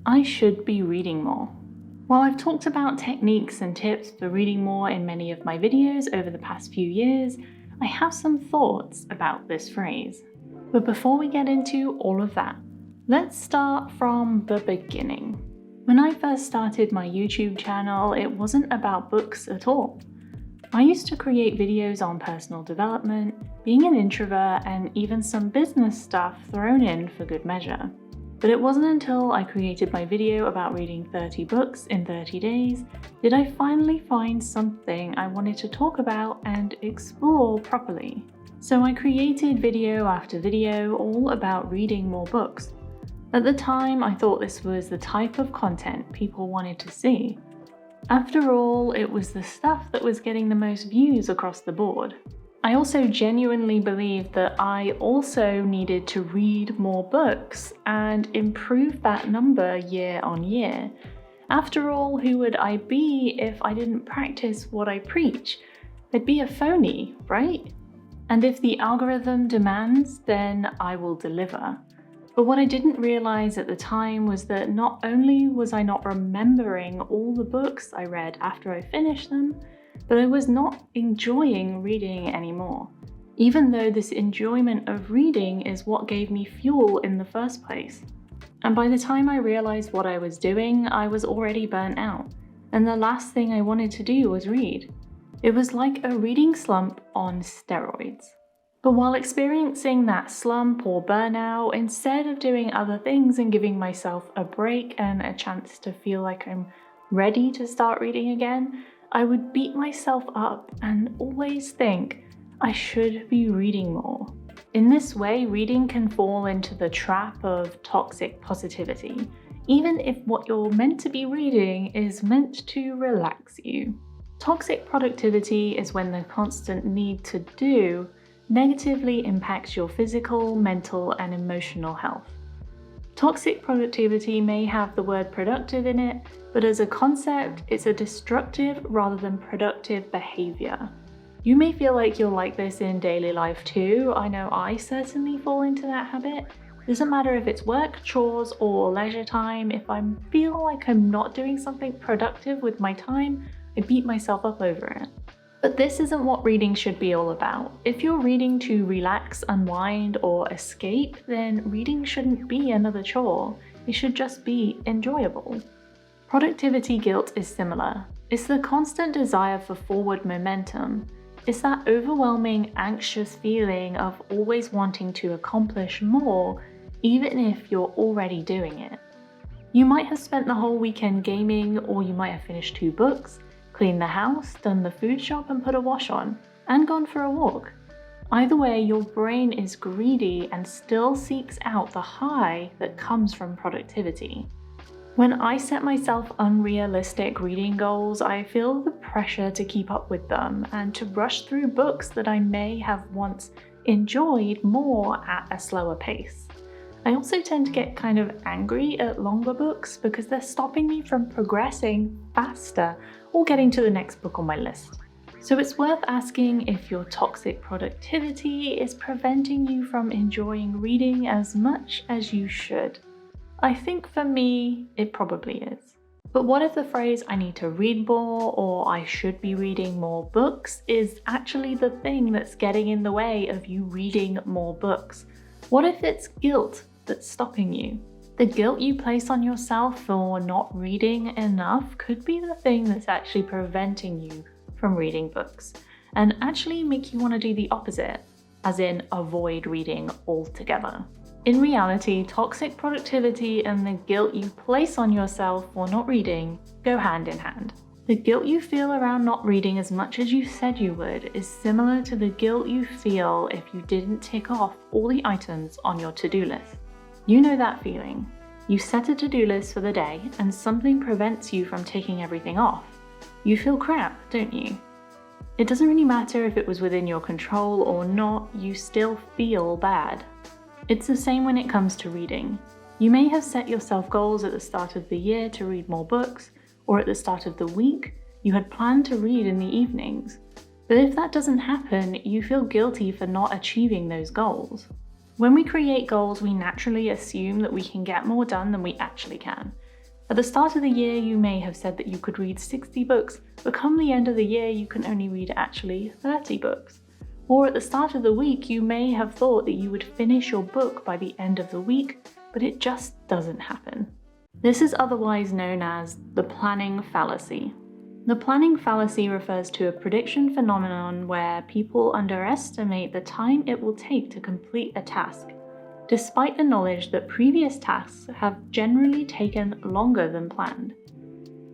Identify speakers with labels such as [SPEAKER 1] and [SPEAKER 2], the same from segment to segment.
[SPEAKER 1] I should be reading more. While I've talked about techniques and tips for reading more in many of my videos over the past few years, I have some thoughts about this phrase. But before we get into all of that, let's start from the beginning. When I first started my YouTube channel, it wasn't about books at all. I used to create videos on personal development, being an introvert, and even some business stuff thrown in for good measure. But it wasn't until I created my video about reading 30 books in 30 days did I finally find something I wanted to talk about and explore properly. So I created video after video all about reading more books. At the time, I thought this was the type of content people wanted to see. After all, it was the stuff that was getting the most views across the board. I also genuinely believed that I also needed to read more books and improve that number year on year. After all, who would I be if I didn't practice what I preach? I'd be a phony, right? And if the algorithm demands, then I will deliver. But what I didn't realize at the time was that not only was I not remembering all the books I read after I finished them, but I was not enjoying reading anymore, even though this enjoyment of reading is what gave me fuel in the first place. And by the time I realized what I was doing, I was already burnt out, and the last thing I wanted to do was read. It was like a reading slump on steroids. But while experiencing that slump or burnout, instead of doing other things and giving myself a break and a chance to feel like I'm ready to start reading again, I would beat myself up and always think I should be reading more. In this way, reading can fall into the trap of toxic positivity, even if what you're meant to be reading is meant to relax you. Toxic productivity is when the constant need to do negatively impacts your physical, mental, and emotional health. Toxic productivity may have the word productive in it, but as a concept, it's a destructive rather than productive behavior. You may feel like you're like this in daily life too. I know I certainly fall into that habit. It doesn't matter if it's work, chores, or leisure time. If I feel like I'm not doing something productive with my time, I beat myself up over it. But this isn't what reading should be all about. If you're reading to relax, unwind, or escape, then reading shouldn't be another chore. It should just be enjoyable. Productivity guilt is similar. It's the constant desire for forward momentum. It's that overwhelming, anxious feeling of always wanting to accomplish more, even if you're already doing it. You might have spent the whole weekend gaming, or you might have finished 2 books, cleaned the house, done the food shop and put a wash on, and gone for a walk. Either way, your brain is greedy and still seeks out the high that comes from productivity. When I set myself unrealistic reading goals, I feel the pressure to keep up with them and to rush through books that I may have once enjoyed more at a slower pace. I also tend to get kind of angry at longer books because they're stopping me from progressing faster or getting to the next book on my list. So it's worth asking if your toxic productivity is preventing you from enjoying reading as much as you should. I think for me, it probably is. But what if the phrase "I need to read more" or "I should be reading more books" is actually the thing that's getting in the way of you reading more books? What if it's guilt that's stopping you? The guilt you place on yourself for not reading enough could be the thing that's actually preventing you from reading books, and actually make you want to do the opposite, as in avoid reading altogether. In reality, toxic productivity and the guilt you place on yourself for not reading go hand in hand. The guilt you feel around not reading as much as you said you would is similar to the guilt you feel if you didn't tick off all the items on your to-do list. You know that feeling. You set a to-do list for the day and something prevents you from ticking everything off. You feel crap, don't you? It doesn't really matter if it was within your control or not, you still feel bad. It's the same when it comes to reading. You may have set yourself goals at the start of the year to read more books, or at the start of the week, you had planned to read in the evenings. But if that doesn't happen, you feel guilty for not achieving those goals. When we create goals, we naturally assume that we can get more done than we actually can. At the start of the year, you may have said that you could read 60 books, but come the end of the year, you can only read actually 30 books. Or at the start of the week, you may have thought that you would finish your book by the end of the week, but it just doesn't happen. This is otherwise known as the planning fallacy. The planning fallacy refers to a prediction phenomenon where people underestimate the time it will take to complete a task, despite the knowledge that previous tasks have generally taken longer than planned.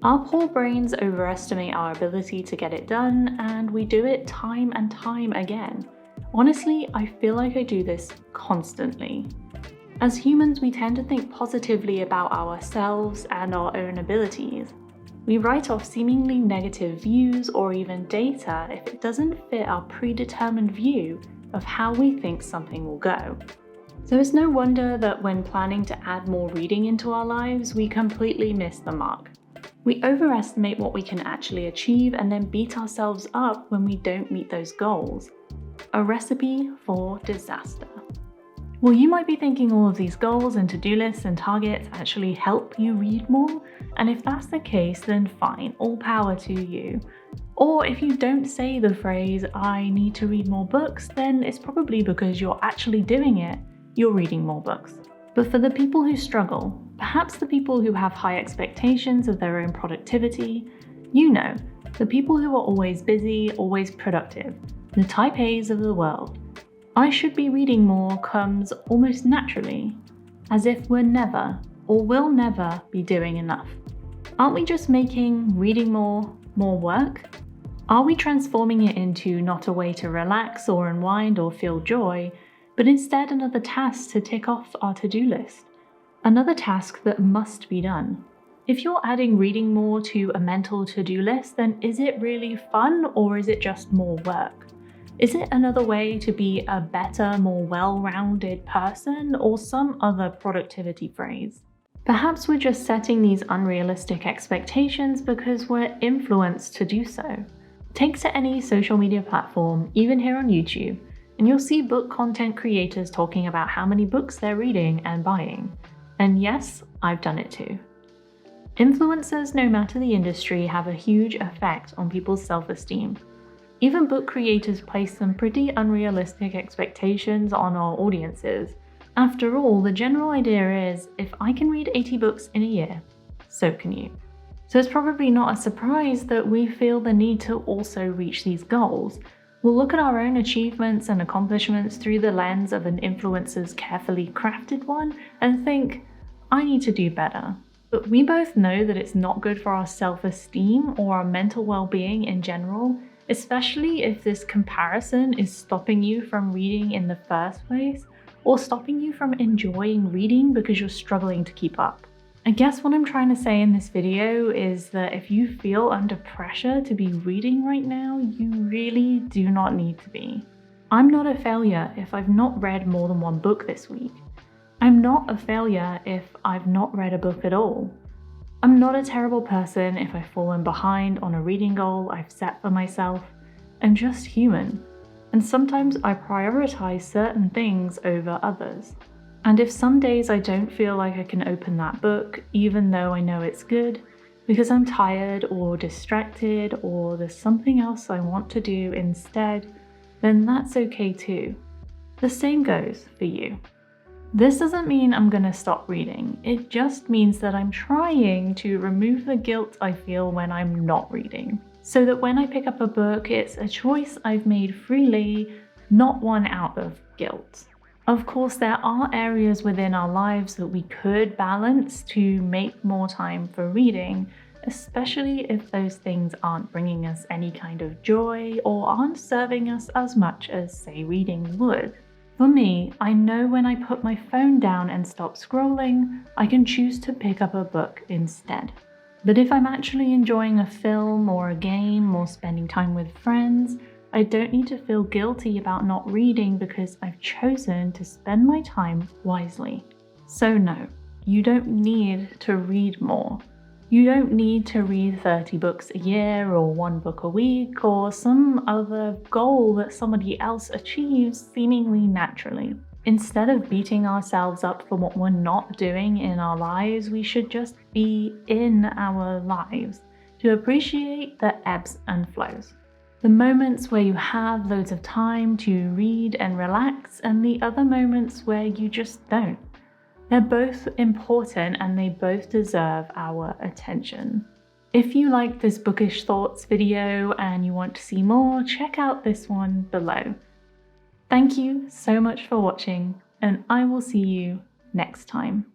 [SPEAKER 1] Our poor brains overestimate our ability to get it done, and we do it time and time again. Honestly, I feel like I do this constantly. As humans, we tend to think positively about ourselves and our own abilities. We write off seemingly negative views or even data if it doesn't fit our predetermined view of how we think something will go. So it's no wonder that when planning to add more reading into our lives, we completely miss the mark. We overestimate what we can actually achieve and then beat ourselves up when we don't meet those goals. A recipe for disaster. Well, you might be thinking all of these goals and to-do lists and targets actually help you read more, and if that's the case, then fine, all power to you. Or if you don't say the phrase, "I need to read more books," then it's probably because you're actually doing it, you're reading more books. But for the people who struggle, perhaps the people who have high expectations of their own productivity, the people who are always busy, always productive, the type A's of the world, "I should be reading more" comes almost naturally, as if we're never or will never be doing enough. Aren't we just making reading more work? Are we transforming it into not a way to relax or unwind or feel joy, but instead another task to tick off our to-do list? Another task that must be done. If you're adding reading more to a mental to-do list, then is it really fun or is it just more work? Is it another way to be a better, more well-rounded person, or some other productivity phrase? Perhaps we're just setting these unrealistic expectations because we're influenced to do so. Take to any social media platform, even here on YouTube, and you'll see book content creators talking about how many books they're reading and buying. And yes, I've done it too. Influencers, no matter the industry, have a huge effect on people's self-esteem. Even book creators place some pretty unrealistic expectations on our audiences. After all, the general idea is, if I can read 80 books in a year, so can you. So it's probably not a surprise that we feel the need to also reach these goals. We'll look at our own achievements and accomplishments through the lens of an influencer's carefully crafted one and think, I need to do better. But we both know that it's not good for our self-esteem or our mental well-being in general, especially if this comparison is stopping you from reading in the first place, or stopping you from enjoying reading because you're struggling to keep up. I guess what I'm trying to say in this video is that if you feel under pressure to be reading right now, you really do not need to be. I'm not a failure if I've not read more than one book this week. I'm not a failure if I've not read a book at all. I'm not a terrible person if I've fallen behind on a reading goal I've set for myself. I'm just human, and sometimes I prioritize certain things over others. And if some days I don't feel like I can open that book, even though I know it's good, because I'm tired or distracted or there's something else I want to do instead, then that's okay too. The same goes for you. This doesn't mean I'm gonna stop reading. It just means that I'm trying to remove the guilt I feel when I'm not reading, so that when I pick up a book, it's a choice I've made freely, not one out of guilt. Of course, there are areas within our lives that we could balance to make more time for reading, especially if those things aren't bringing us any kind of joy or aren't serving us as much as, say, reading would. For me, I know when I put my phone down and stop scrolling, I can choose to pick up a book instead. But if I'm actually enjoying a film or a game or spending time with friends, I don't need to feel guilty about not reading because I've chosen to spend my time wisely. So no, you don't need to read more. You don't need to read 30 books a year or 1 book a week or some other goal that somebody else achieves seemingly naturally. Instead of beating ourselves up for what we're not doing in our lives, we should just be in our lives to appreciate the ebbs and flows. The moments where you have loads of time to read and relax, and the other moments where you just don't. They're both important and they both deserve our attention. If you like this Bookish Thoughts video and you want to see more, check out this one below. Thank you so much for watching, and I will see you next time.